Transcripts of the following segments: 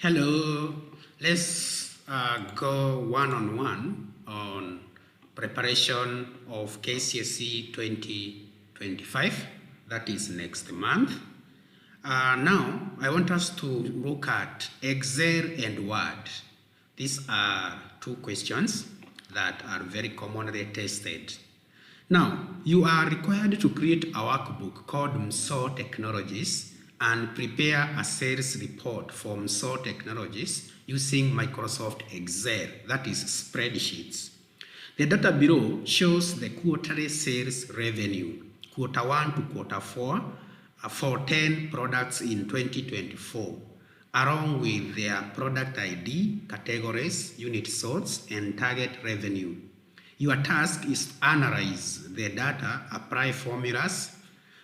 Hello, let's go one-on-one on preparation of KCSE 2025, that is next month. Now, I want us to look at Excel and Word. These are two questions that are very commonly tested. Now, you are required to create a workbook called MSO Technologies and prepare a sales report for MSO Technologies using Microsoft Excel, that is Spreadsheets. The data below shows the quarterly sales revenue, quarter 1 to quarter 4, for 10 products in 2024, along with their product ID, categories, unit sorts, and target revenue. Your task is to analyze the data, apply formulas,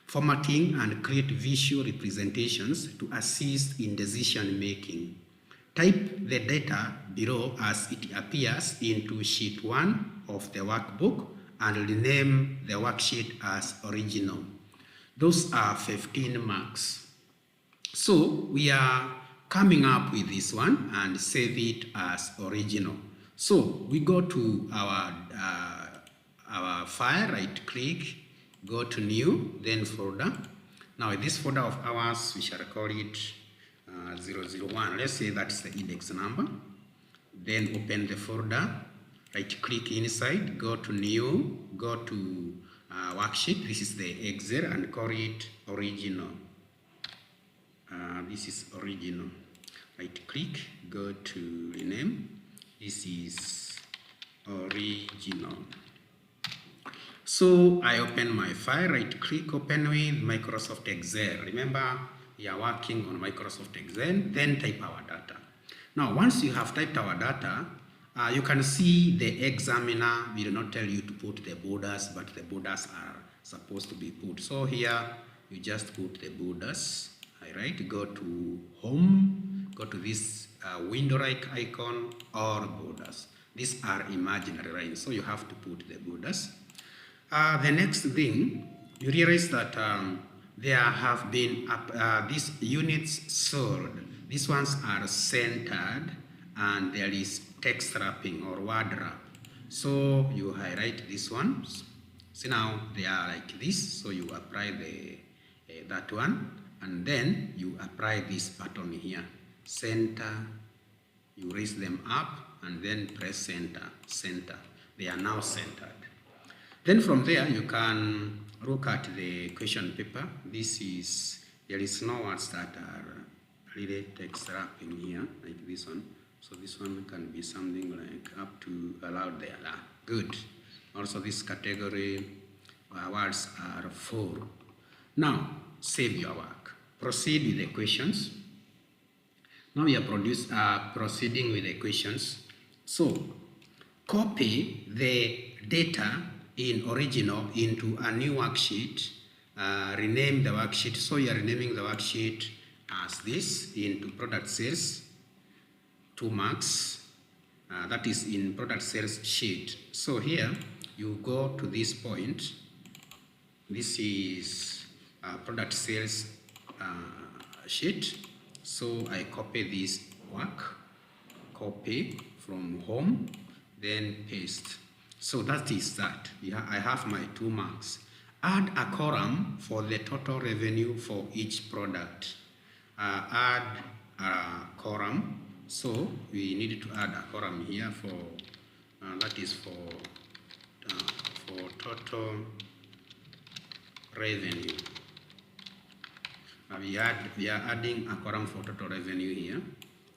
formatting, and create visual representations to assist in decision making. Type the data below as it appears into sheet 1 of the workbook and rename the worksheet as original. Those are 15 marks. So we are coming up with this one and save it as original. So we go to our file, right click, go to new, then folder. Now in this folder of ours, we shall call it 001. Let's say that's the index number. Then open the folder, right click inside, go to new, go to worksheet. This is the Excel and call it original. This is original. Right click, go to rename. This is original. So I open my file, right click, open with Microsoft Excel. Remember, we are working on Microsoft Excel, then type our data. Now, once you have typed our data, you can see the examiner will not tell you to put the borders, but the borders are supposed to be put. So here, you just put the borders. Right, go to home, go to this window-like icon or borders. These are imaginary lines, so you have to put the borders. The next thing, you realize that there have been these units sold. These ones are centered and there is text wrapping or word wrap. So you highlight these ones. See now they are like this, so you apply that one. And then you apply this button here, center, you raise them up and then press center, center. They are now centered. Then from there you can look at the question paper. There is no words that are really text wrapping here, like this one. So this one can be something like up to allowed there. Good. Also this category words are 4. Now, save your work. Proceed with the questions. Now we are proceeding with the questions. So, copy the data in original into a new worksheet. Rename the worksheet. So you are renaming the worksheet as this into product sales, 2 marks. That is in product sales sheet. So here you go to this point. This is product sales sheet. So I copy this work, copy from home, then paste. So that is that. I have my 2 marks. Add a column for the total revenue for each product. Add a column. So we need to add a column here for that is for total revenue. We are adding a column for total revenue here.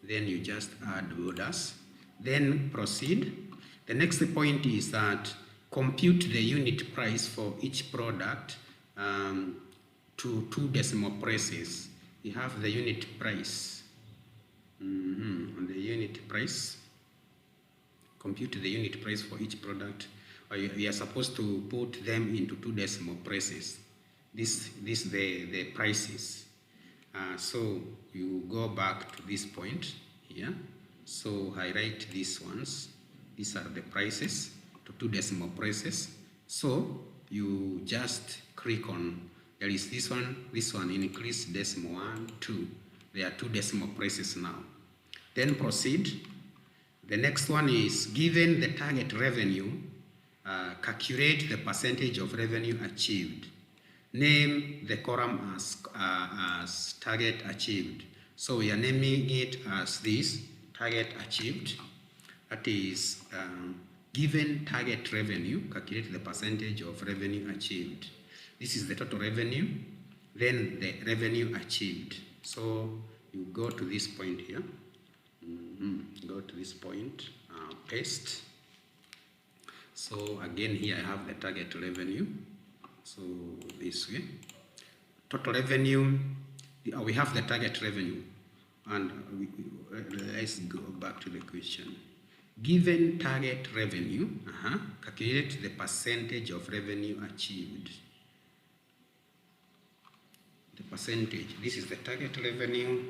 Then you just add borders. Then proceed. The next point is that compute the unit price for each product to 2 decimal places. We have the unit price. On the unit price, compute the unit price for each product. We are supposed to put them into 2 decimal places. This the prices. So you go back to this point here. So highlight these ones. These are the prices to 2 decimal places. So you just click on, there is this one increase decimal 1, 2. There are 2 decimal places now. Then proceed. The next one is given the target revenue, calculate the percentage of revenue achieved. Name the column as target achieved. So we are naming it as this, target achieved. That is, given target revenue, calculate the percentage of revenue achieved. This is the total revenue, then the revenue achieved. So you go to this point here. Go to this point, paste. So again here I have the target revenue. So this way, total revenue, we have the target revenue, and let's go back to the question. Given target revenue, calculate the percentage of revenue achieved. The percentage, this is the target revenue.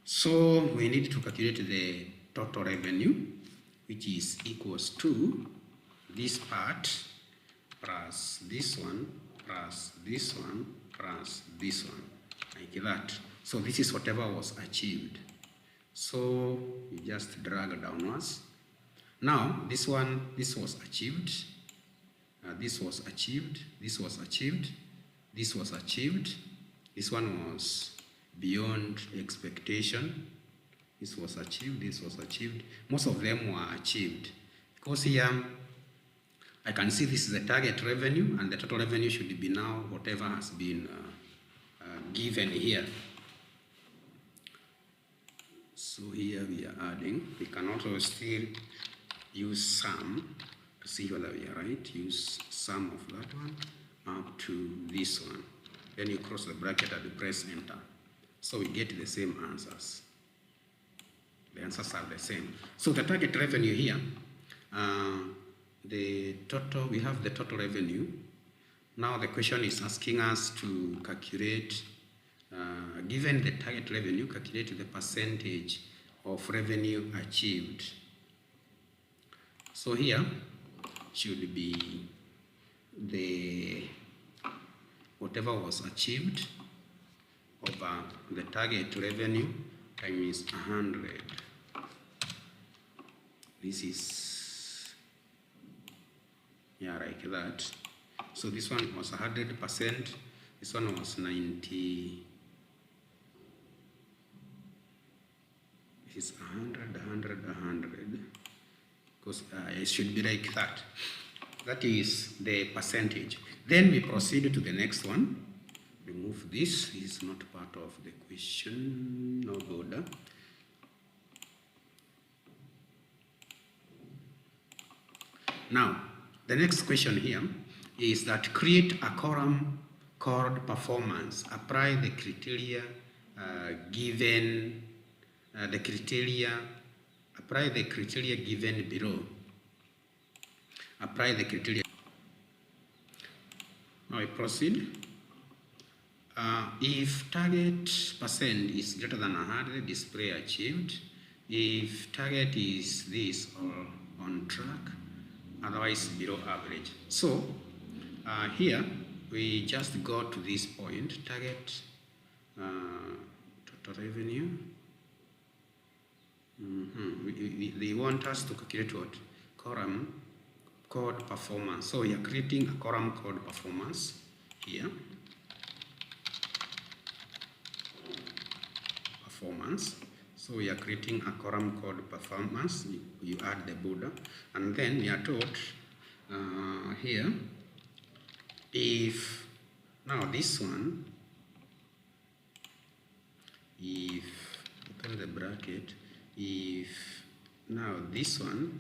So we need to calculate the total revenue, which is equals to this part plus this one plus this one plus this one, like that. So this is whatever was achieved. So you just drag downwards. Now this one, this was achieved. This was achieved. This was achieved. This was achieved. This one was beyond expectation. This was achieved. This was achieved. Most of them were achieved because here I can see this is the target revenue, and the total revenue should be now whatever has been given here. So here we are adding. We can also still use sum to see whether we are right. Use sum of that one up to this one. Then you cross the bracket and you press enter. So we get the same answers. The answers are the same. So the target revenue here, the total, we have the total revenue. Now the question is asking us to calculate, given the target revenue, calculate the percentage of revenue achieved. So here should be the whatever was achieved over the target revenue times 100. This is, yeah, like that. So this one was 100%. This one was 90. This is 100, 100, 100. Because it should be like that. That is the percentage. Then we proceed to the next one. Remove this. This is not part of the question. No border. Now, the next question here is that create a column called performance. Apply the criteria given apply the criteria given below. Apply the criteria. Now I proceed. If target percent is greater than 100, display achieved. If target is this or on track, otherwise below average. So here we just go to this point, target total revenue. They want us to calculate what? Column called performance. So we are creating a column called performance here. Performance. So we are creating a column called performance. You add the border, and then we are told here, if now this one, if open the bracket, if now this one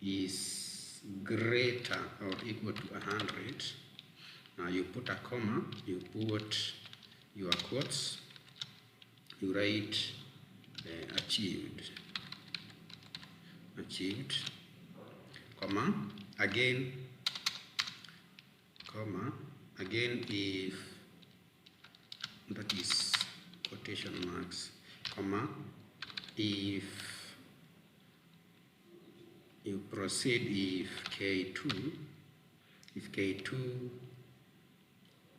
is greater or equal to 100, now you put a comma, you put your quotes, you write achieved, comma, again, if that is quotation marks, comma, if you proceed, if K2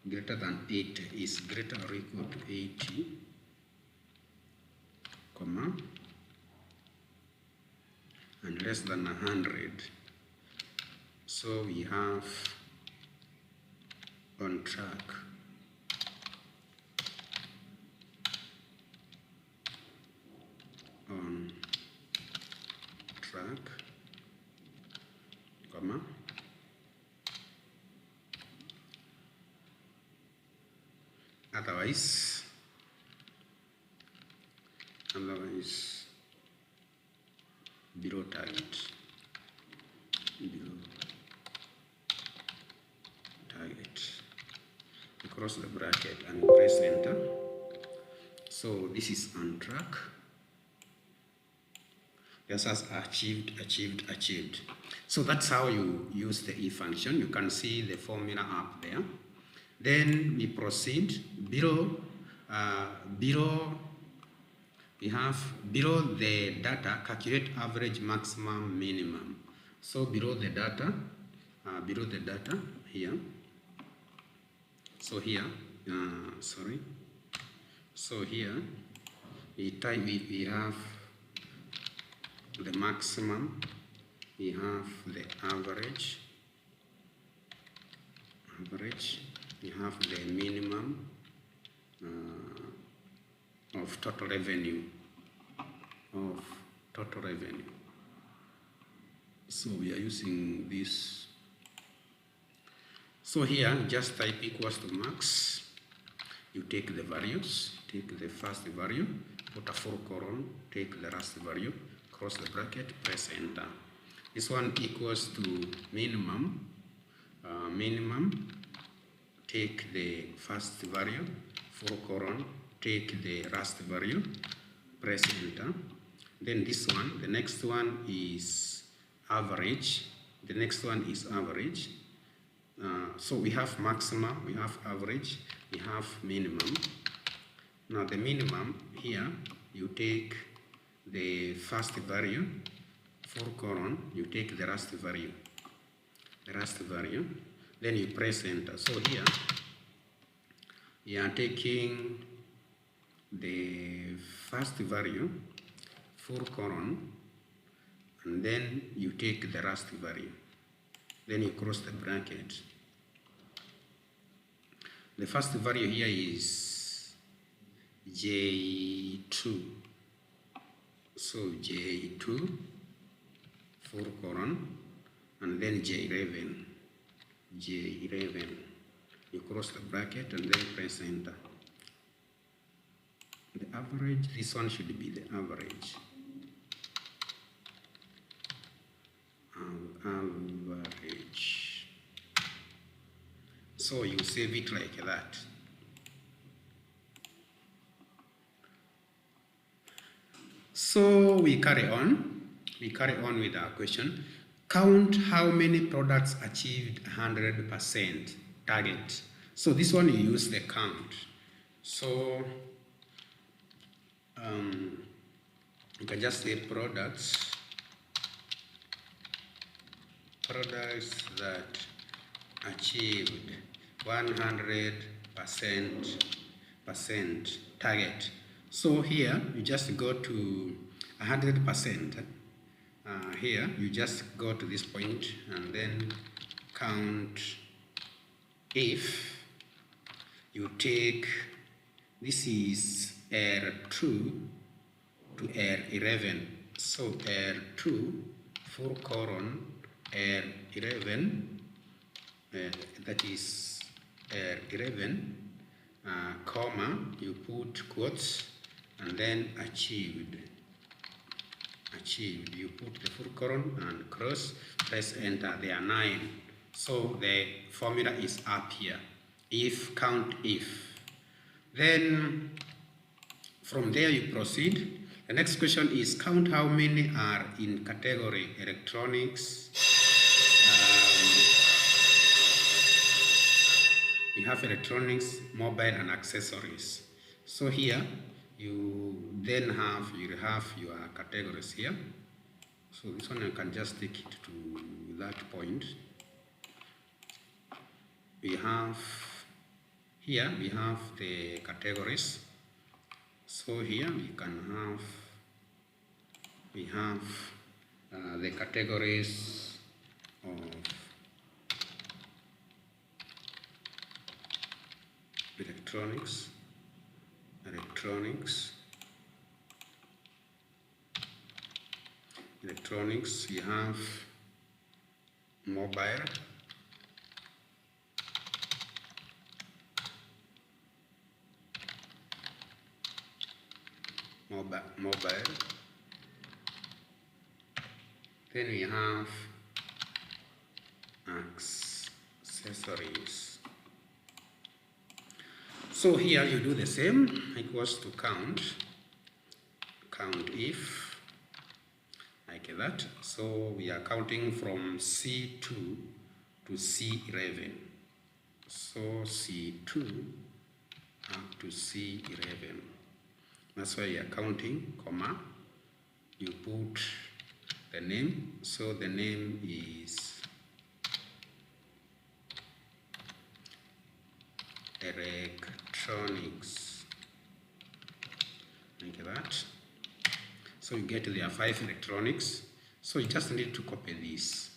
greater than 8 is greater or equal to 80, comma, less than 100. So we have on track. On track, comma, otherwise below target, you cross the bracket and press enter. So this is on track. This has achieved. So that's how you use the if function. You can see the formula up there. Then we proceed. Below we have below the data, calculate average, maximum, minimum. So below the data here. So here, So here we have the maximum, we have the average, we have the minimum of total revenue, So we are using this. So here, just type equals to max. You take the values, take the first value, put a full colon, take the last value, cross the bracket, press enter. This one equals to minimum. Take the first value, full colon, take the last value, press enter. Then this one, the next one is average. The next one is average. So we have maximum, we have average, we have minimum. Now the minimum here, you take the first value, full colon, you take the last value, then you press enter. So here, you are taking the first value, full colon, and then you take the last value. Then you cross the bracket. The first value here is J2. So J2, full colon, and then J11. You cross the bracket and then press enter. The average, this one should be the average. Average. So you save it like that. So we carry on with our question. Count how many products achieved 100% target. So this one you use the count. So you can just say products that achieved 100% target. So here you just go to 100%. Here you just go to this point and then count if you take, this is R2 to R11. So R2 full colon R11, that is R11, comma, you put quotes, and then achieved. You put the full colon and cross, press enter. There are 9. So the formula is up here. If, count if. Then from there you proceed. The next question is count how many are in category electronics. We have electronics, mobile, and accessories. So here you then have your categories here. So this one I can just take it to that point. We have here the categories. So here we have the categories of electronics, we have mobile, then we have accessories. So here you do the same, equals to count if, like that. So we are counting from C2 to C11. So C2 up to C11. That's why you are counting, comma, you put the name. So the name is electronics, like that. So you get there are 5 electronics. So you just need to copy this.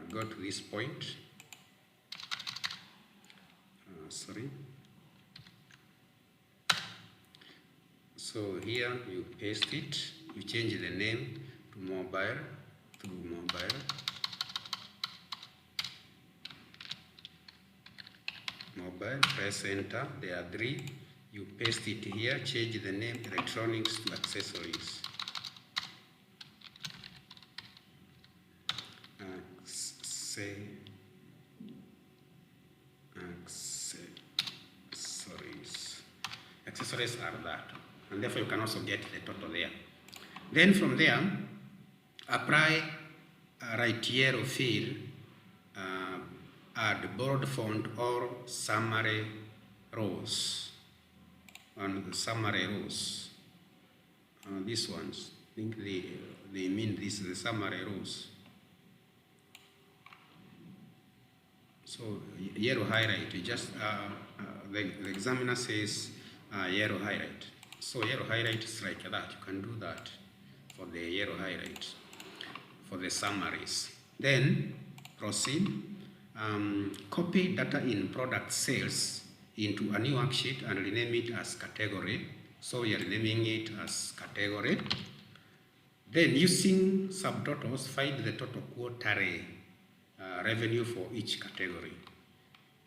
Go to this point. So here you paste it. You change the name to mobile, press enter. There are 3. You paste it here, change the name electronics to accessories. Accessories are that, and therefore you can also get the total there. Then from there, apply right yellow fill, add bold font or summary rows. On the summary rows, these ones, I think they mean this, the summary rows. So yellow highlight, you just the examiner says yellow highlight. So yellow highlight is like that. You can do that for the yellow highlight for the summaries. Then proceed. Copy data in product sales into a new worksheet and rename it as category. So we are renaming it as category. Then using subtotals, find the total quarterly revenue for each category.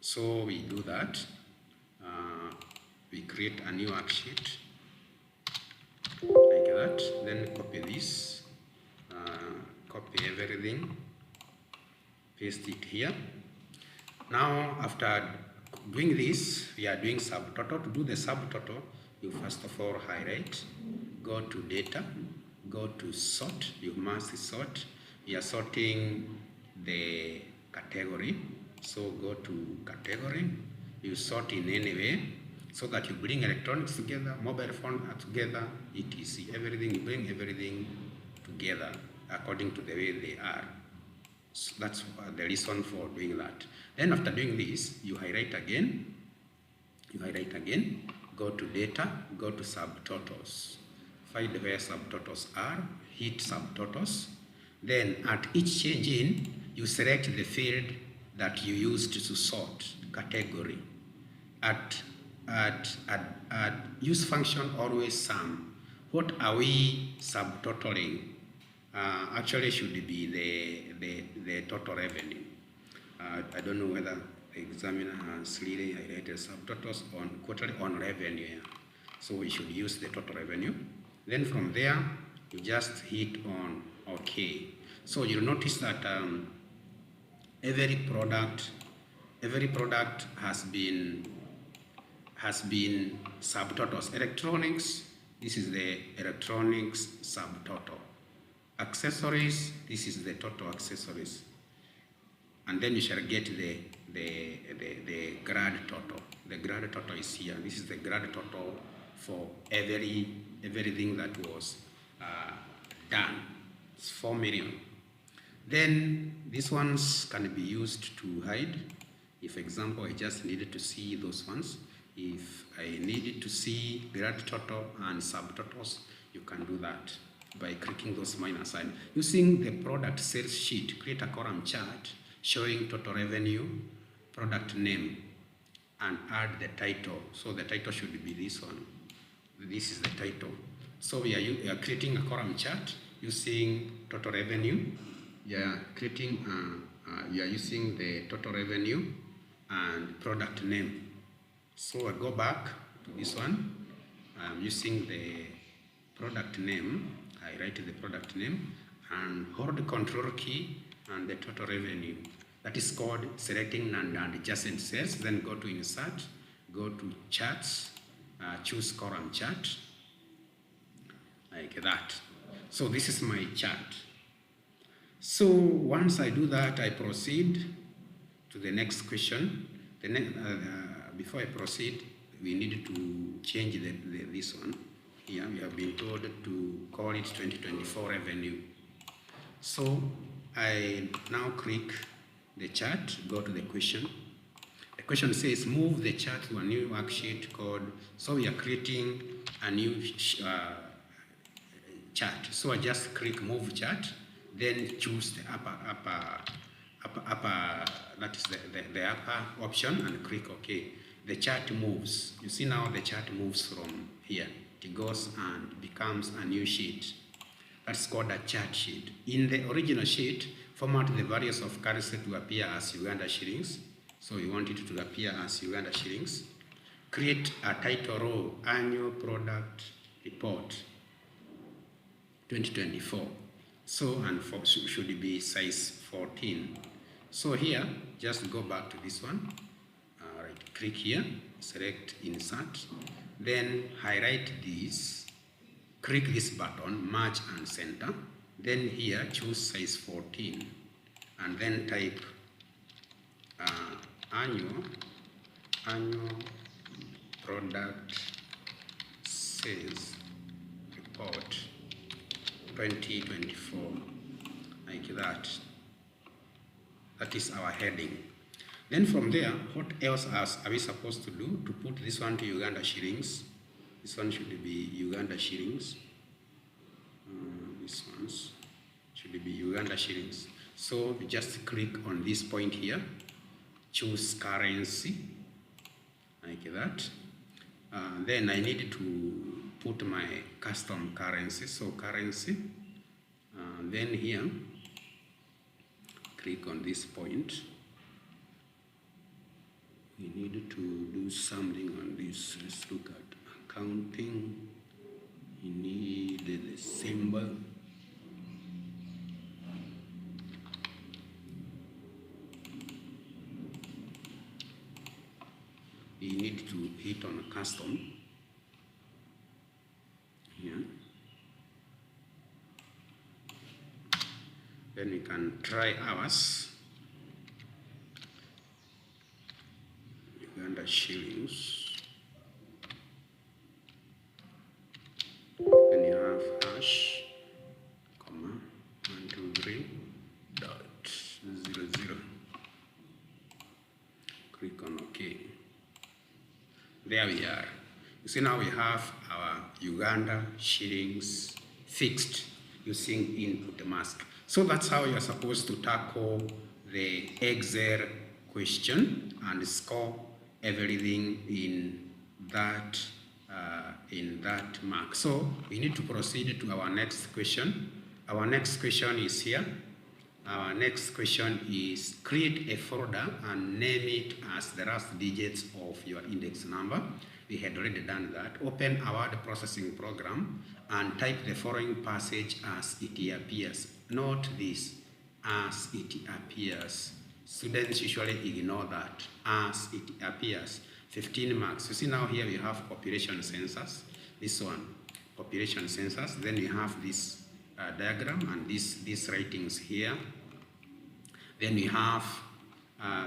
So we do that. We create a new worksheet like that. Then copy this, copy everything, paste it here. Now after doing this, we are doing subtotal. To do the subtotal, you first of all highlight, go to data, go to sort. You must sort. We are sorting the category. So go to category. You sort in any way so that you bring electronics together, mobile phone together, etc. Everything, you bring everything together according to the way they are. So that's the reason for doing that. Then after doing this, you highlight again, go to data, go to subtotals. Find where subtotals are, hit subtotals. Then at each change in, you select the field that you used to sort category. At use function always sum. What are we subtotaling? Actually should be the total revenue. I don't know whether the examiner has really highlighted subtotals on quarterly on revenue. So we should use the total revenue. Then from there, you just hit on OK. So you'll notice that every product has been subtotals. Electronics, this is the electronics subtotal. Accessories, this is the total accessories. And then you shall get the grad total. The grad total is here. This is the grad total for everything that was done. It's 4 million. Then these ones can be used to hide. If, example, I just needed to see those ones. If I needed to see grad total and subtotals, you can do that. by clicking those minus sign. Using the product sales sheet, create a column chart showing total revenue, product name, and add the title. So the title should be this one. This is the title. So we are creating a column chart using total revenue. You are using the total revenue and product name. So I go back to this one. I'm using the product name. I write the product name and hold the control key and the total revenue. That is called selecting and adjacent cells. Then go to insert, go to charts, choose column chart, like that. So this is my chart. So once I do that, I proceed to the next question. Before I proceed, we need to change this one. Here we have been told to call it 2024 revenue. So I now click the chart, go to the question. The question says move the chart to a new worksheet called, so we are creating a new chart. So I just click move chart, then choose the upper, that is the upper option, and click OK. The chart moves. You see now the chart moves from here. It goes and becomes a new sheet. That's called a chart sheet. In the original sheet, format the values of currency to appear as Uganda shillings. So you want it to appear as Uganda shillings. Create a title row, annual product report 2024. So, and should be size 14. So here, just go back to this one. Right, click here, select insert, then highlight this, click this button, merge and center. Then here, choose size 14, and then type annual product sales report 2024, like that. That is our heading. Then from there, what else are we supposed to do to put this one to Uganda shillings? This one should be Uganda shillings. This ones should be Uganda shillings. So we just click on this point here, choose currency, like that. Then I need to put my custom currency, so currency. Then here, click on this point. We need to do something on this. Let's look at accounting. You need the symbol. You need to hit on a custom here. Then we can try ours. Uganda shillings. Then you have hash, comma, 123.00. Click on OK. There we are. You see now we have our Uganda shillings fixed using input mask. So that's how you are supposed to tackle the Excel question and score everything in that mark. So we need to proceed to our next question. Our next question is here. Our next question is create a folder and name it as the last digits of your index number. We had already done that. Open our word processing program and type the following passage as it appears. Note this, as it appears. Students usually ignore that, as it appears. 15 marks. You see now here we have population census. This one, population census. Then we have this diagram and these writings here. Then we have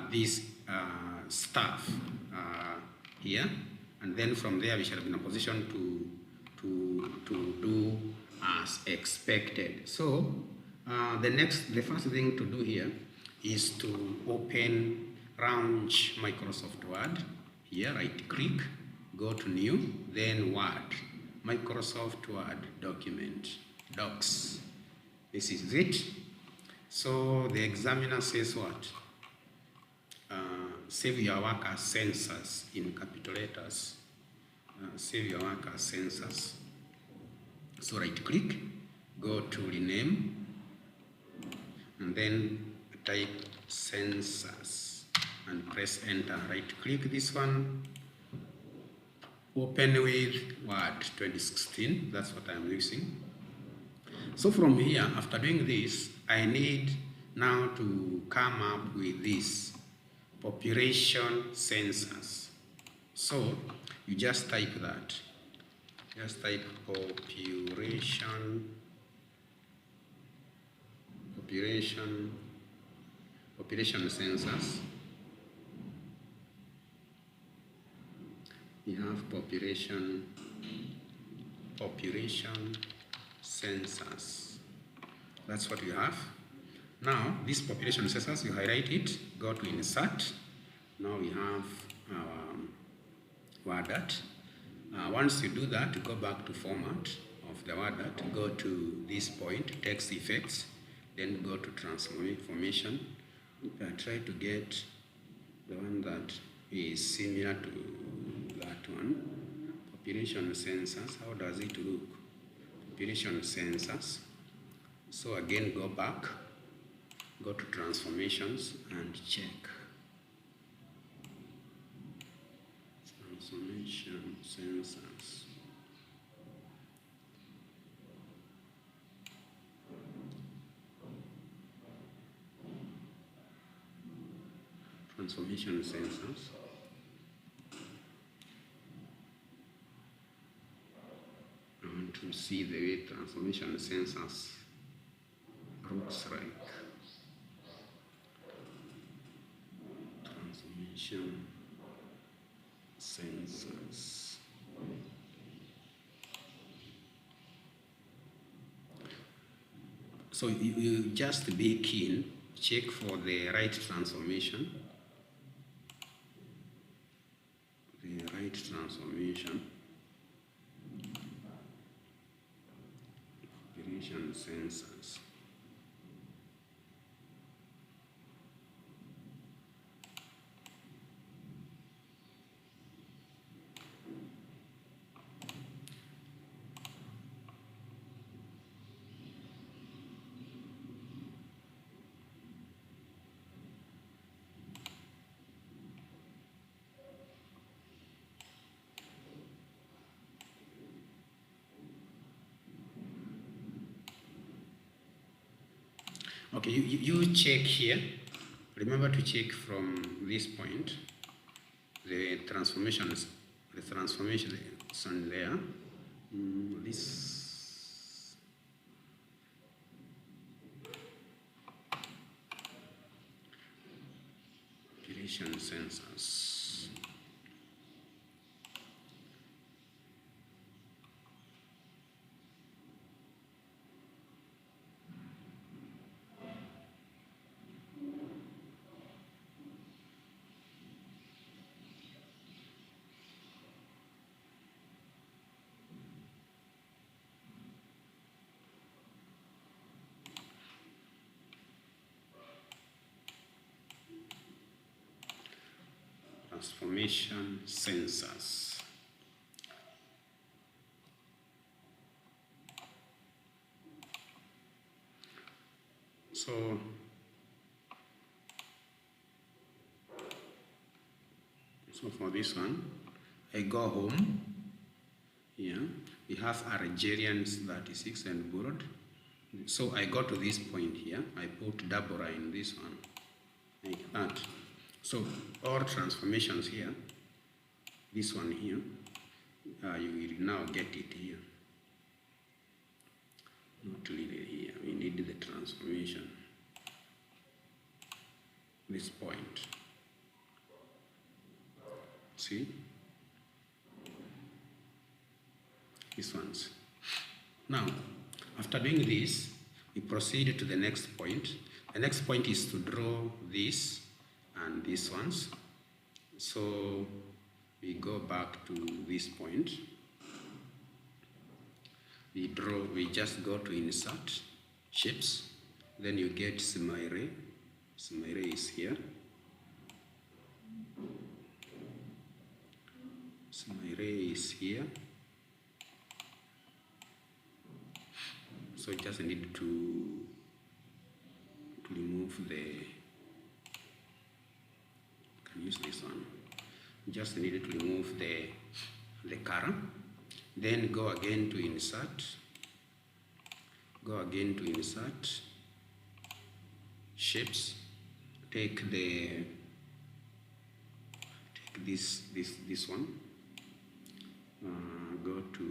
this stuff here. And then from there we shall be in a position to do as expected. So the first thing to do here is to open Launch Microsoft Word. Here, right click, go to New, then Word, Microsoft Word document. docs. This is it. So the examiner says what? Save your work as census in capital letters. Save your work as census. So right click, go to rename, and then type census and press enter. Right click this one, open with Word 2016, that's what I'm using. So from here, after doing this, I need now to come up with this population census. So you just type that. Just type population census. We have population census. That's what we have. Now, this population census, you highlight it, go to insert. Now we have our WordArt. Once you do that, go back to format of the WordArt, go to this point, text effects, then go to transformation. Try to get the one that is similar to that one. Population census, how does it look? Population census. So again, go back, go to transformations and check. Transformation census. Transformation census. I want to see the way transformation census looks like. Transformation census. So you just be keen, check for the right transformation. The right transformation. Population census. Okay, you check here. Remember to check from this point the transformations there. This population census. Transformation census. So for this one, I go home. Here we have Algerians 36 and board. So I go to this point here. I put double line this one like that. So all transformations here, this one here, you will now get it here. Not really here. We need the transformation. This point. See? These ones. Now, after doing this, we proceed to the next point. The next point is to draw this and these ones. So we go back to this point. we just go to insert shapes, then you get smiley is here, smiley is here, so you just need to remove the, can use this one, you just need to remove the color, then go again to insert, shapes, take this one, go to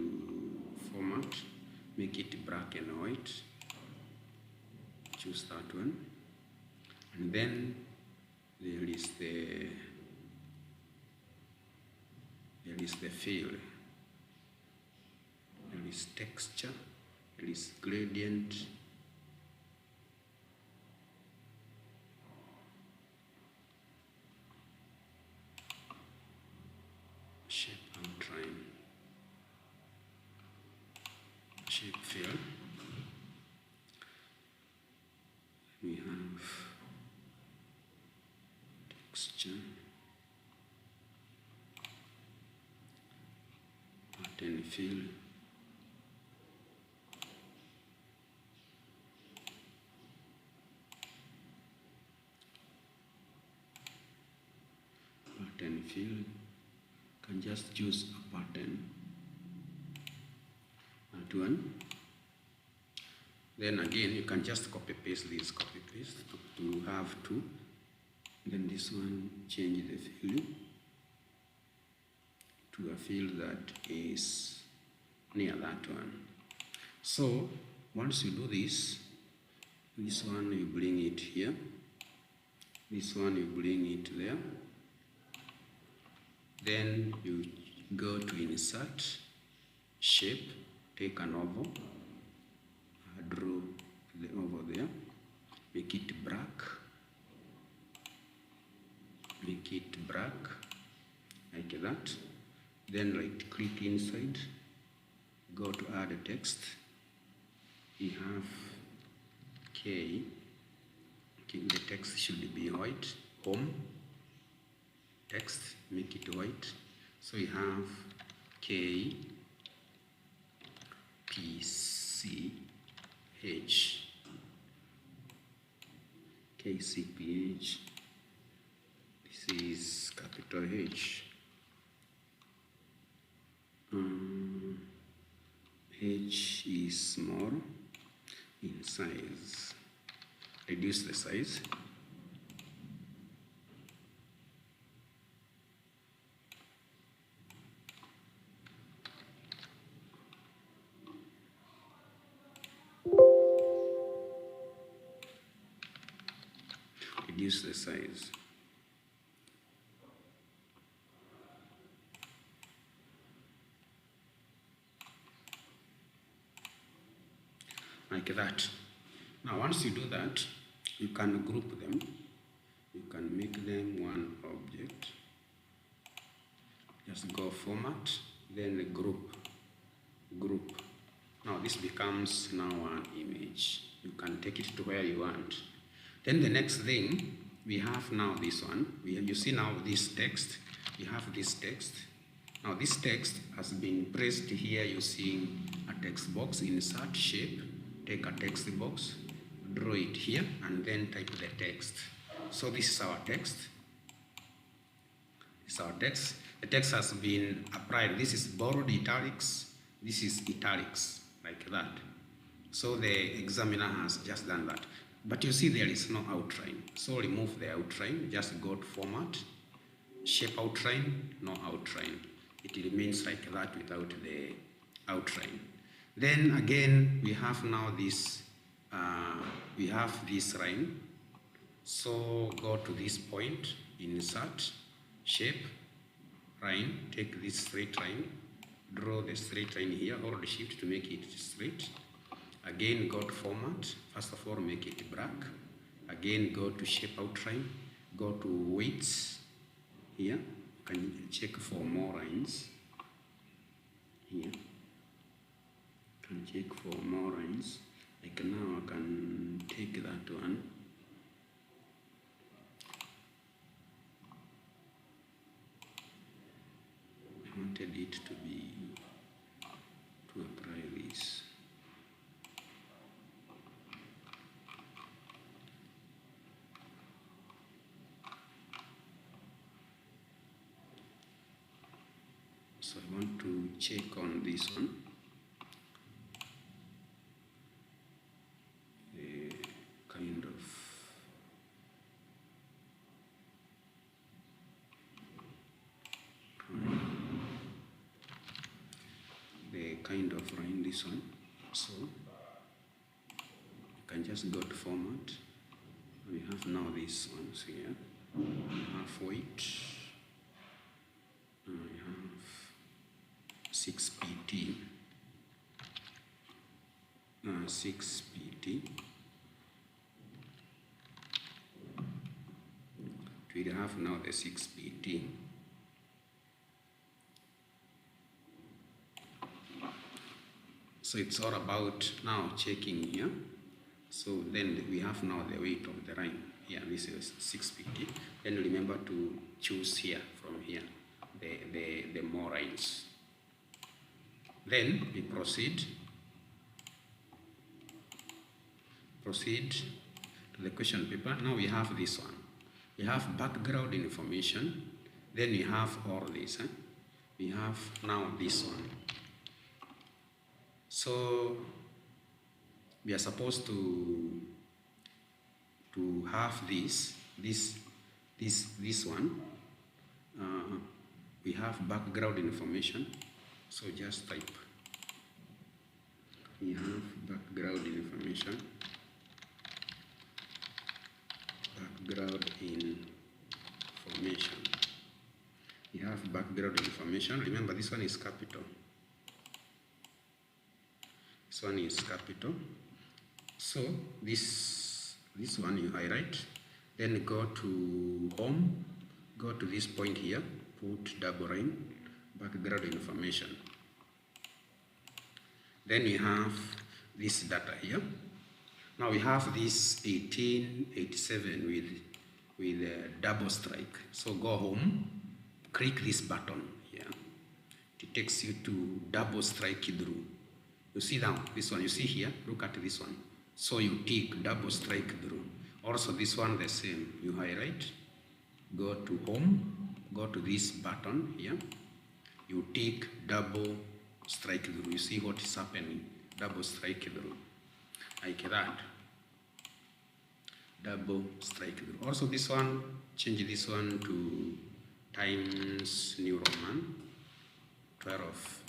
format, make it black and white, choose that one, and then there is the fill, there is texture, there is gradient, shape outline, shape fill. We have texture, pattern fill, can just choose a pattern, that one. Then again you can just copy paste to have two. Then this one, change the fill to a fill that is near that one. So once you do this one you bring it here, this one you bring it there, then you go to insert shape, take an oval, draw the oval there, make it black, like that, then right click inside, go to add a text, we have the text should be white, home, text, make it white, so we have KCPH, this is capital H, H is small in size, reduce the size, like that. Now once you do that, you can group them, you can make them one object, just go format, then group. Now this becomes now one image, you can take it to where you want. Then the next thing, we have now this one, you see now this text, we have this text. Now this text has been placed here using a text box, insert shape, take a text box, draw it here, and then type the text. So this is our text. The text has been applied. This is bold italics, this is italics, like that. So the examiner has just done that. But you see there is no outline. So remove the outline, just go to format, shape outline, no outline. It remains like that without the outline. Then again, we have now this, line. So go to this point, insert, shape, line, take this straight line, draw the straight line here, hold shift to make it straight. Again, go to format, first of all make it black. Again, go to shape outline, go to weights here, can check for more lines here. and check for more lines. Like now I can take that one. I wanted it to be to apply this. So I want to check on this one. Kind of run this one, so you can just go to format. We have now these ones here. We have weight. We have 6pt. 6pt. We have now the 6pt. So it's all about now checking here. So then we have now the weight of the line. Yeah, this is 650. Then remember to choose here from here the more lines. Then we proceed to the question paper. Now we have this one. We have background information. Then we have all this. We have now this one. So we are supposed to have this one. We have background information. So just type. We have background information. Background information. We have background information. Remember, this one is capital. This one is capital. So this one you highlight, then go to home, go to this point here, put double line, background information. Then we have this data here. Now we have this 1887 with a double strike. So go home, click this button here. It takes you to double strike through. You see now, this one, you see here, look at this one. So you tick double strike through. Also this one the same, you highlight, go to home, go to this button here, you tick double strike through. You see what is happening, double strike through, like that, double strike through. Also this one, change this one to Times New Roman, 12.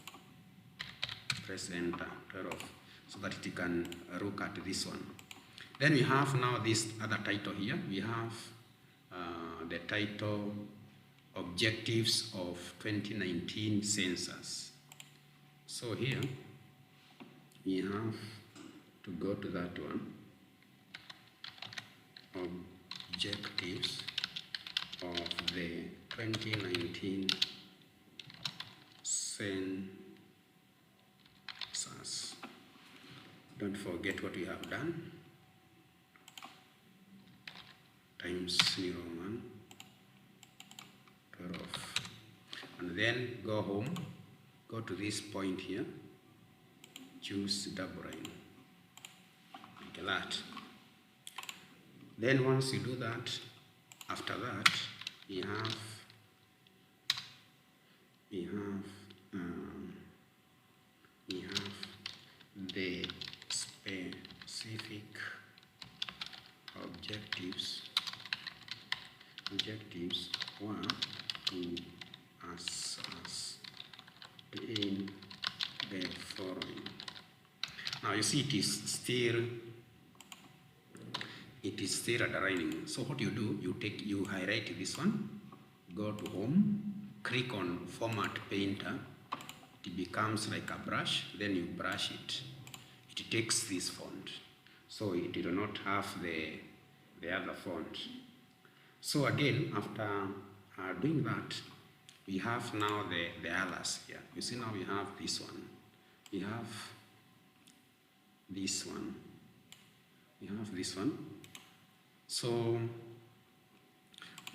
Press enter, 12, so that it can look at this one. Then we have now this other title here. We have the title, Objectives of 2019 Census. So here we have to go to that one, Objectives of the 2019 Census. Don't forget what we have done. Times New Roman, 12. And then go home, go to this point here, choose double line, like that. Then once you do that, after that, we have the specific objectives were to assess in the following. Now you see it is still underlining. So what you do, you highlight this one, go to home, click on format painter. It becomes like a brush, then you brush it. It takes this font, so it will not have the other font. So again, after doing that, we have now the others here. You see now we have this one. We have this one. We have this one. So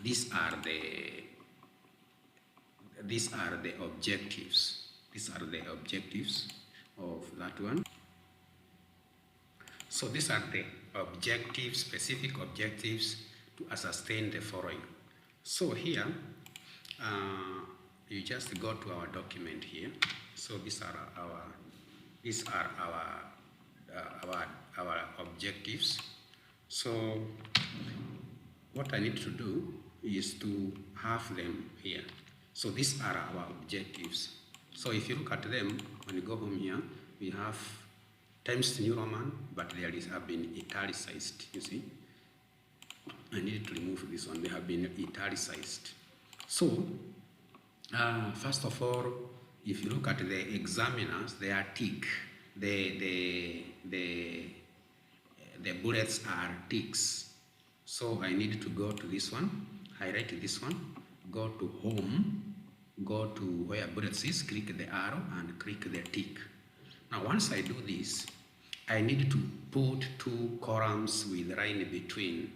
these are the objectives. These are the objectives of that one. So these are the objectives, specific objectives to sustain the following. So here, you just go to our document here. So these are our objectives. So what I need to do is to have them here. So these are our objectives. So if you look at them, when you go home here, we have Times New Roman, but there have been italicized, you see. I need to remove this one, they have been italicized. So, first of all, if you look at the examiners, they are tick. The bullets are ticks. So I need to go to this one, highlight this one, go to home, go to where bullets is, click the arrow and click the tick. Now once I do this, I need to put two columns with line between.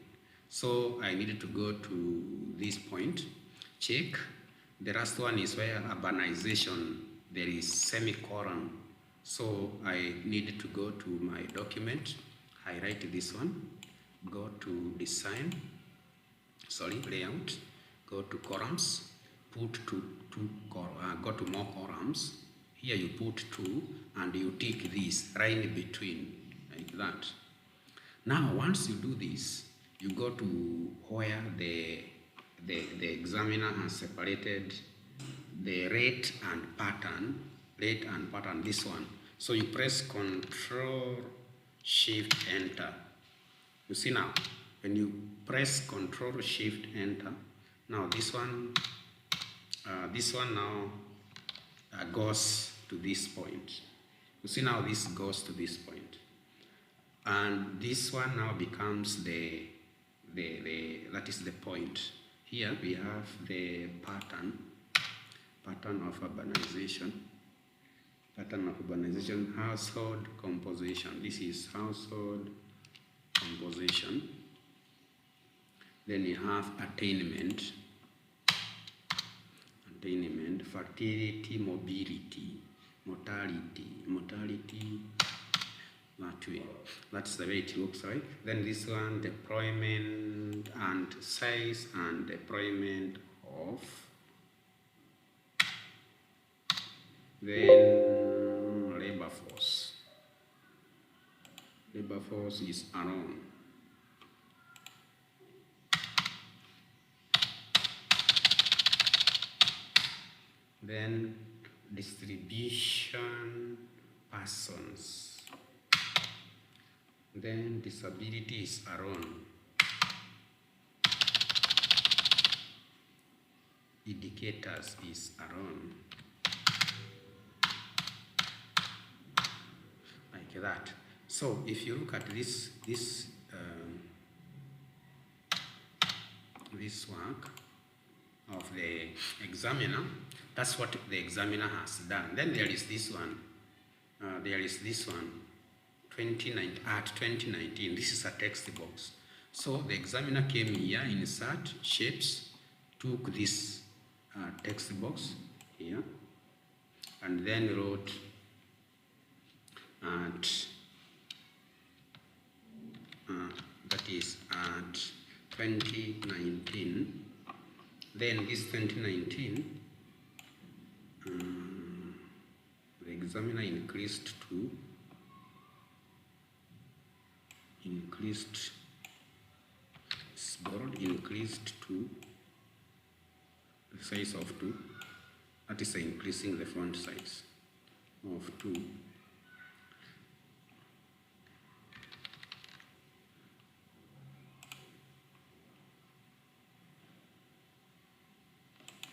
So I need to go to this point, check. The last one is where urbanization, there is semicolon. So I need to go to my document, highlight this one, go to design, layout, go to columns, put go to more columns. Here you put two and you tick this line between, like that. Now once you do this, you go to where the examiner has separated the rate and pattern, this one. So you press Control Shift Enter. You see now, when you press Control Shift Enter, now this one now goes to this point. You see now this goes to this point, and this one now becomes that is the point. Here we have the pattern of urbanization. Household composition. This is household composition. Then you have attainment, fertility, mobility, mortality, that way. That's the way it looks like. Then this one, deployment and size and deployment of. Then labor force. Labor force is around. Then distribution persons. Then disability is around. Indicators is around. Like that. So if you look at this work of the examiner, that's what the examiner has done. Then there is this one. 2019. This is a text box. So the examiner came here, insert shapes, took this text box here, and then wrote at that is at 2019. Then this 2019, the examiner increased to the size of 2. That is increasing the font size of 2.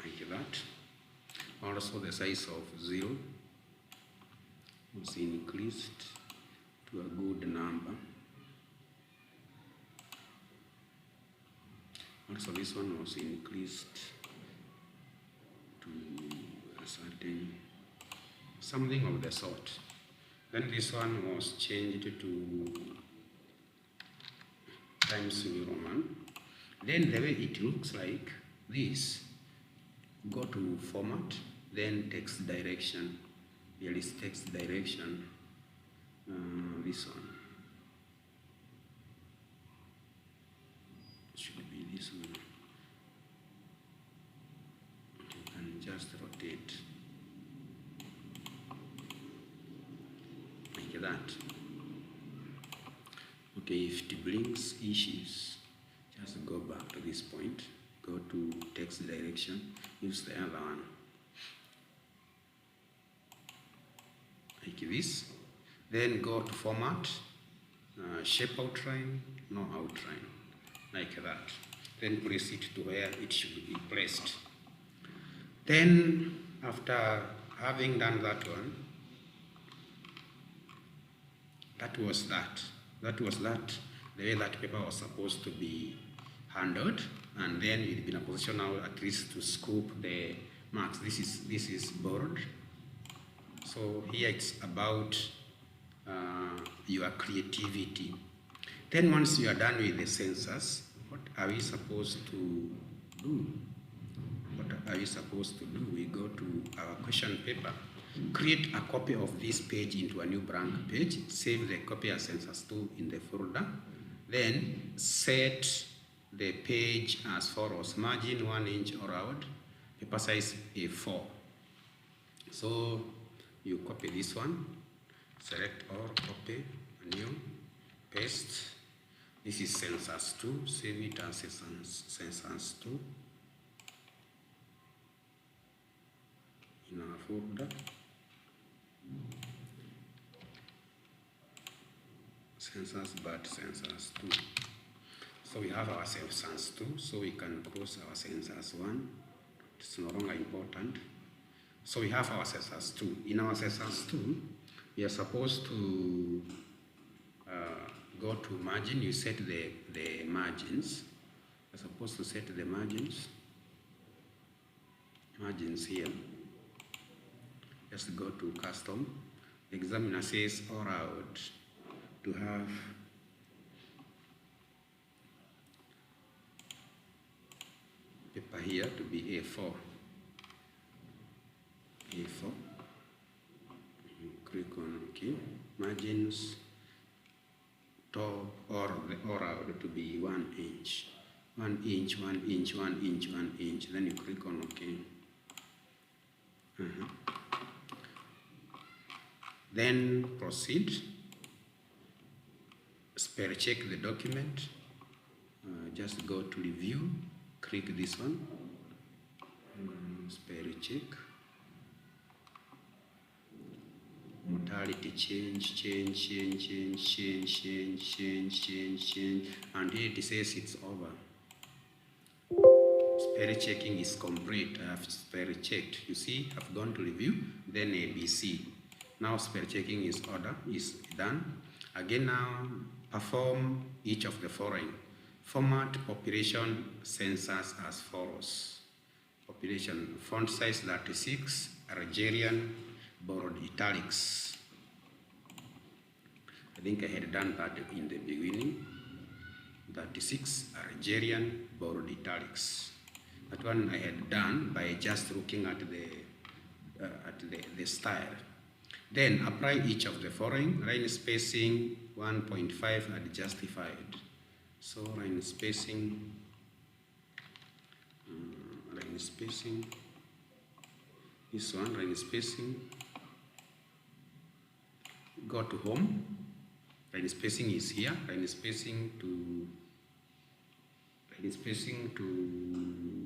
Like that. Also the size of 0 was increased to a good number. Also this one was increased to a certain, something of the sort. Then this one was changed to Times New Roman. Then the way it looks like this, go to format, then text direction. Here is text direction. This one should be this one. You can just rotate like that. Okay, if it brings issues, just go back to this point, go to text direction, use the other one. Like this. Then go to format, shape outline, no outline, like that. Then place it to where it should be placed. Then after having done that one, that was that, the way that paper was supposed to be handled, and then you'll be in a position now at least to scoop the marks. This is board. So here it's about your creativity. Then once you are done with the census, what are we supposed to do? What are we supposed to do? We go to our question paper, create a copy of this page into a new blank page, save the copy as census 2 in the folder, then set the page as follows: margin 1 inch or out, paper size A4. So you copy this one, select all, copy, new, paste. This is census 2, save it as census 2 in our folder. Census but census 2. So we have our census 2, so we can close our census 1. It's no longer important. So we have our census 2. In our census 2, we are supposed to go to margin. You set the margins. You're supposed to set the margins here. Just go to custom. The examiner says all out to have paper here to be A4. A4. Click on OK. Margins top or the out to be 1 inch. 1 inch, 1 inch, 1 inch, 1 inch. Then you click on OK. Then proceed. Spell check the document. Just go to review. Click this one. Spell check. Modality change, and here it says it's over. Spell checking is complete. I have spell checked. You see, I've gone to review, then ABC. Now spell checking is done. Again now, perform each of the following. Format population census as follows. Population font size 36, Algerian, bold italics. I think I had done that in the beginning. 36, Algerian, bold italics. That one I had done by just looking at the style. Then apply each of the following. Line spacing 1.5 and justified. So line spacing, this one, line spacing. Go to home. Line spacing is here. Line spacing to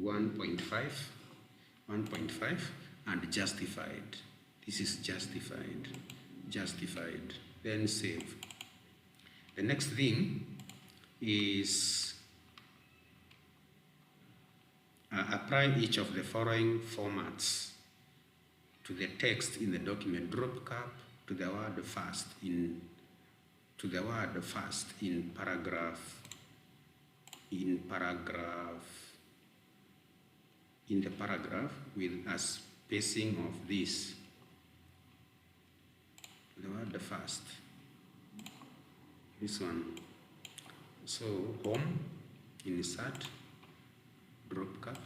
1.5, and justified. This is justified. Then save. The next thing is apply each of the following formats to the text in the document. Drop cap to the word first in paragraph. In the paragraph with a spacing of this the word first. This one. So home, insert, drop cap.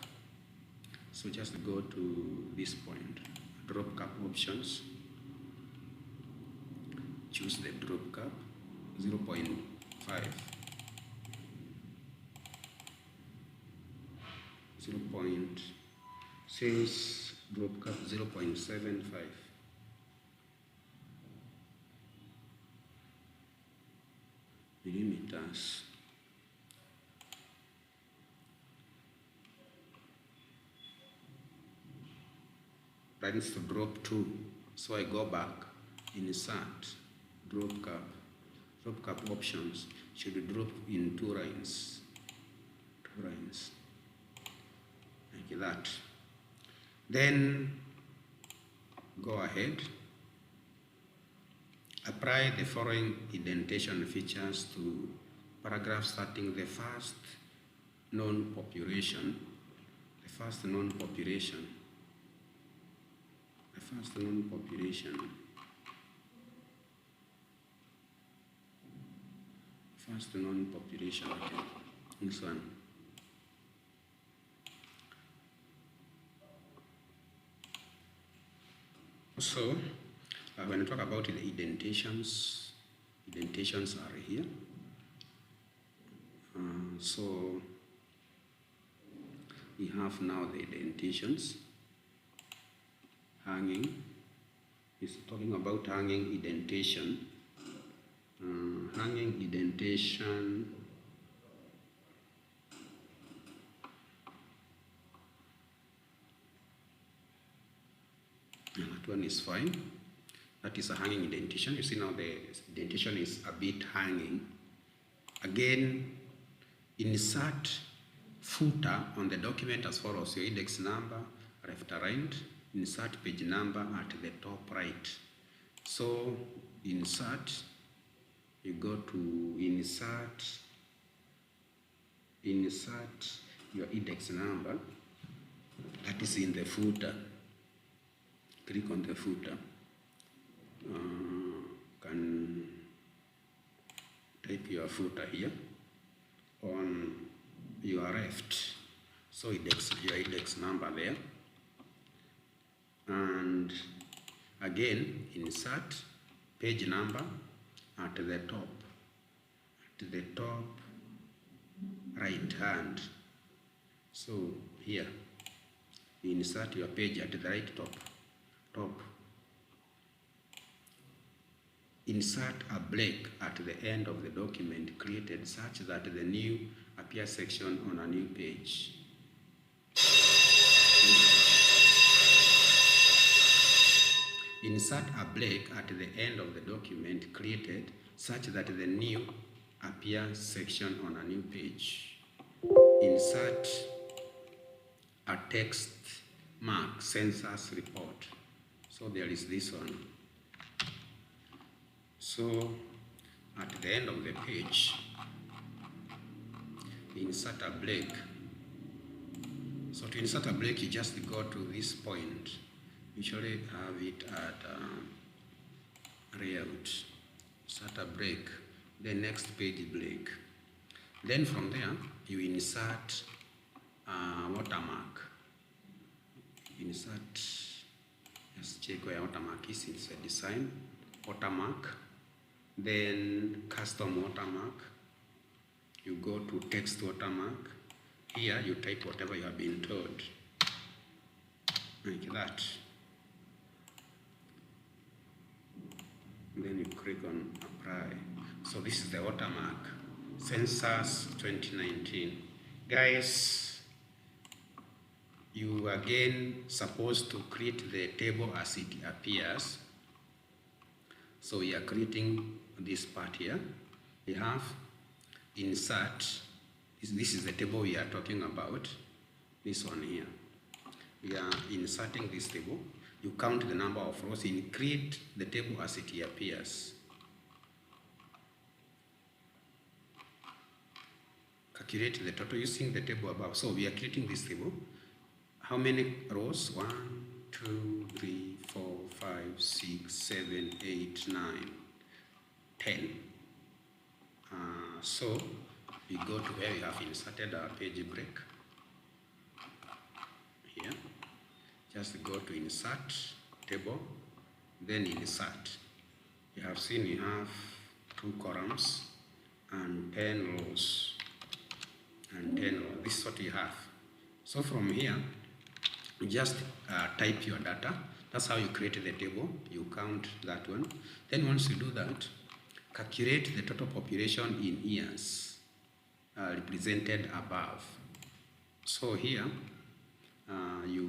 So just go to this point, drop cap options. Choose the drop cap 0.5. 0. Since drop cap 0.75. Millimeters. That needs to drop 2. So I go back, insert, drop cap options should drop in 2 lines. 2 lines. Like that. Then go ahead. Apply the following indentation features to paragraphs starting the first known population. The first known population. Okay. This one. So, when I talk about the indentations are here. So, we have now the indentations. Hanging is talking about hanging indentation. Hanging indentation. That one is fine. That is a hanging indentation. You see now the indentation is a bit hanging. Again, insert footer on the document as follows: your index number, left to right, insert page number at the top right. So insert, you go to insert your index number that is in the footer. Click on the footer. Can type your footer here on your left. So your index number there. And again, insert page number at the top right hand. So here, insert your page at the right top. Insert a break at the end of the document created such that the new appear section on a new page. Insert a break at the end of the document created such that the new appear section on a new page. Insert a text mark census report. So there is this one. So at the end of the page, insert a break. So to insert a break, you just go to this point. Usually have it at layout. Insert a break, then next page break. Then from there, you insert a watermark. Insert, just check where watermark is, it's a design, watermark. Then custom watermark, you go to text watermark. Here you type whatever you have been told, like that. Then you click on apply. So this is the watermark, Census 2019. Guys, you again supposed to create the table as it appears. So we are creating this part here. We have insert. This is the table we are talking about. This one here. We are inserting this table. You count the number of rows and create the table as it appears. Calculate the total using the table above. So we are creating this table. How many rows? 1, 2, 3, 4, 5, 6, 7, 8, 9, 10. So we go to where we have inserted our page break. Here, just go to insert table, then insert. You have seen we have 2 columns and 10 rows and 10 rows. This is what you have. So from here, you just type your data. That's how you create the table. You count that one. Then once you do that, calculate the total population in years represented above. So here, you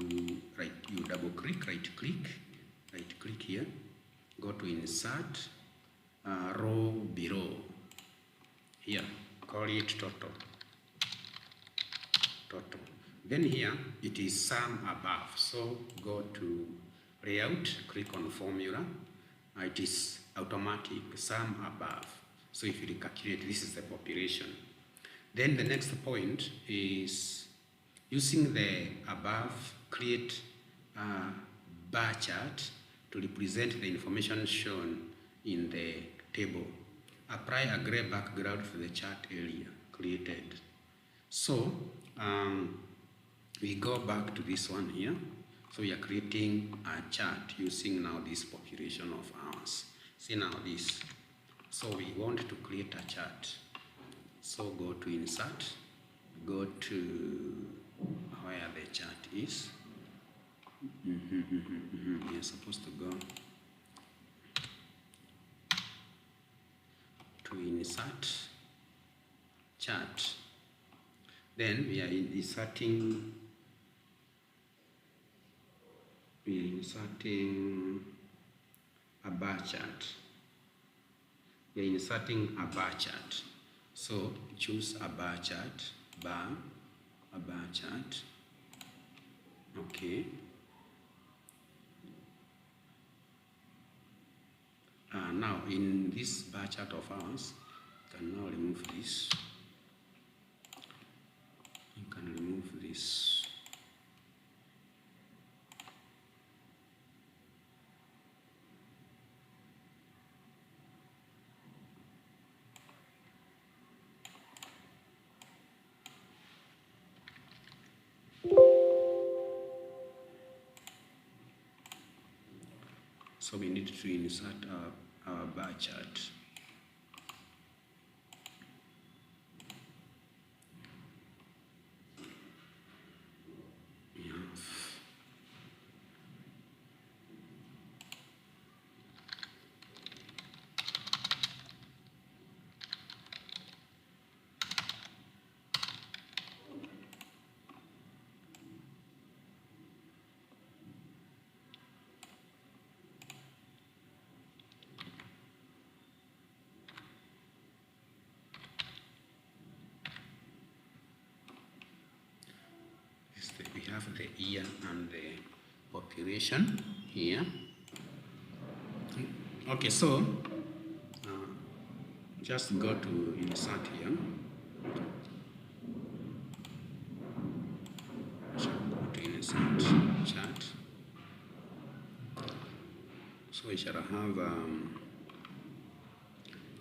double click, right click here, go to insert row below. Here, call it total. Then here it is sum above. So go to layout, click on formula. It is automatic sum above. So if you calculate, this is the population. Then the next point is using the above, create a bar chart to represent the information shown in the table. Apply a gray background to the chart area created. So we go back to this one here. So we are creating a chart using now this population of ours. See now this. So we want to create a chart. So go to insert, go to where the chart is. You're supposed to go to insert chart. Then we are inserting a bar chart. We are inserting a bar chart. So choose a bar chart, a bar chart. Okay. Now in this bar chart of ours, you can now remove this. You can remove this. So we need to insert our bar chart. We have the year and the population here. Okay, so just go to insert here. So go to insert chart. So we shall have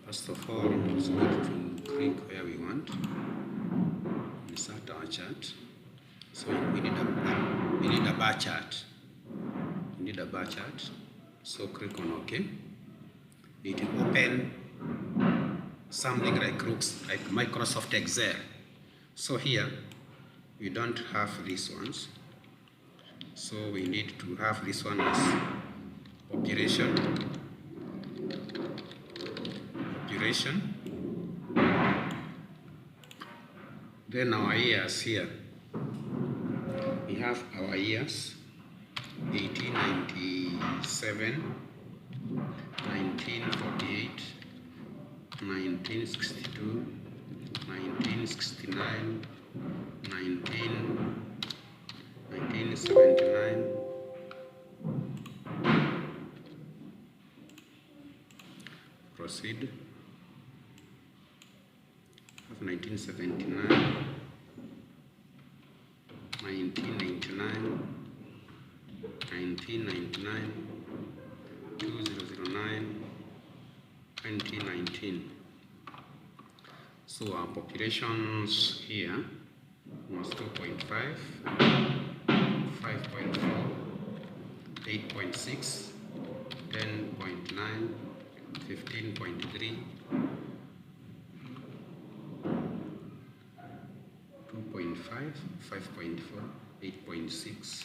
first of all, it's good to click where we want. Insert our chart. So we need a bar chart. We need a bar chart. So click on OK. It will open something like Microsoft Excel. So here we don't have these ones. So we need to have this one as population. Then our years here. We have our years, 1897, 1948, 1962, 1969, 1979, proceed, have 1979, 1999, 1999, 2009 2019. So our populations here was 2.5, 5.4, 8.6, 10.9, 15.3, 2.5, 5.4, 8.6.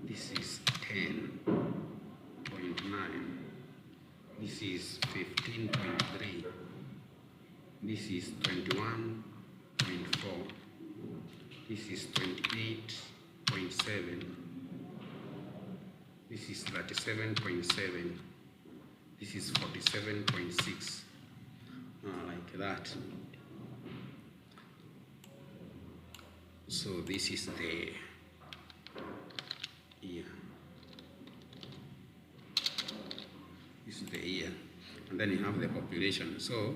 This is 10.9. This is 15.3. This is 21.4. This is 28.7. This is 37.7. This is 47.6. Like that. So this is the year. This is the year. And then you have the population. So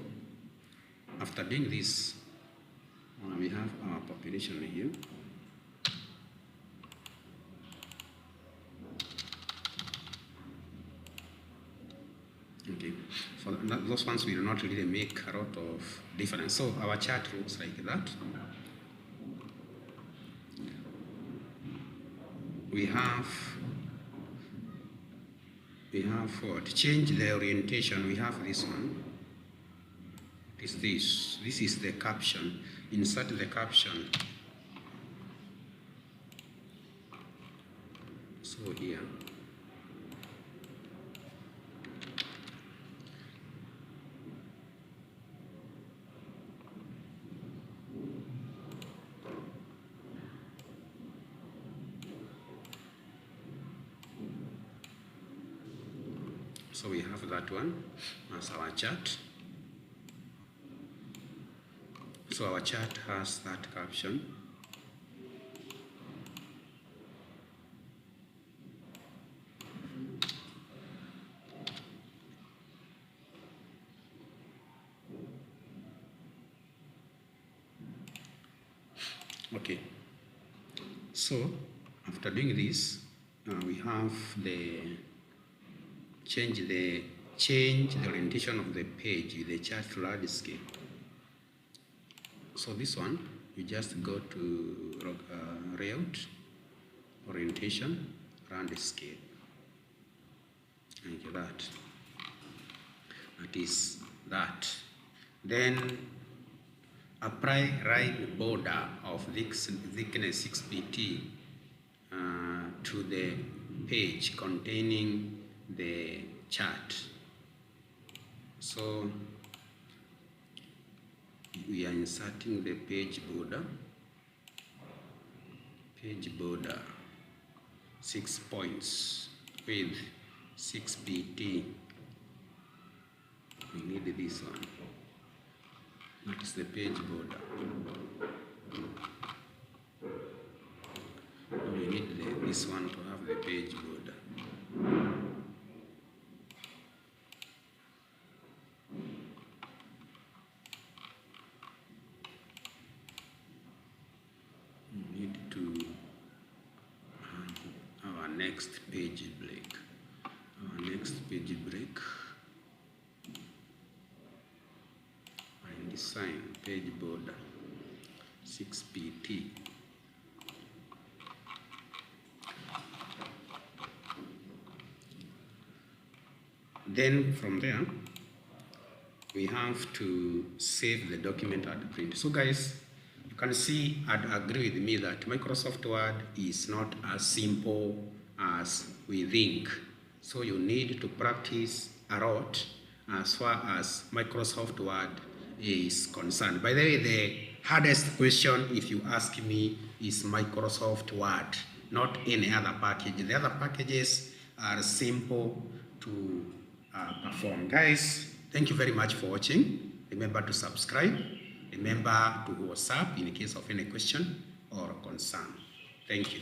after doing this, we have our population here. Okay, for those ones will not really make a lot of difference. So our chart looks like that. We have what? Change the orientation. We have this one. What is this? This is the caption. Insert the caption. So here. So we have that one as our chart. So our chart has that caption. Okay. So after doing this, we have the change the orientation of the page with the chart landscape. So this one, you just go to layout, orientation, landscape, like that. That is that. Then apply right border of thickness 6 pt to the page containing the chart. So we are inserting the page border 6 points with 6 pt. We need this one. That is the page border. We need this one to have the page border. We need to have our next page break. Our next page break. And design page border 6 pt. Then from there, we have to save the document and print. So guys, you can see and agree with me that Microsoft Word is not as simple as we think. So you need to practice a lot as far as Microsoft Word is concerned. By the way, the hardest question, if you ask me, is Microsoft Word, not any other package. The other packages are simple to perform. Guys, thank you very much for watching. Remember to subscribe. Remember to WhatsApp in case of any question or concern. Thank you.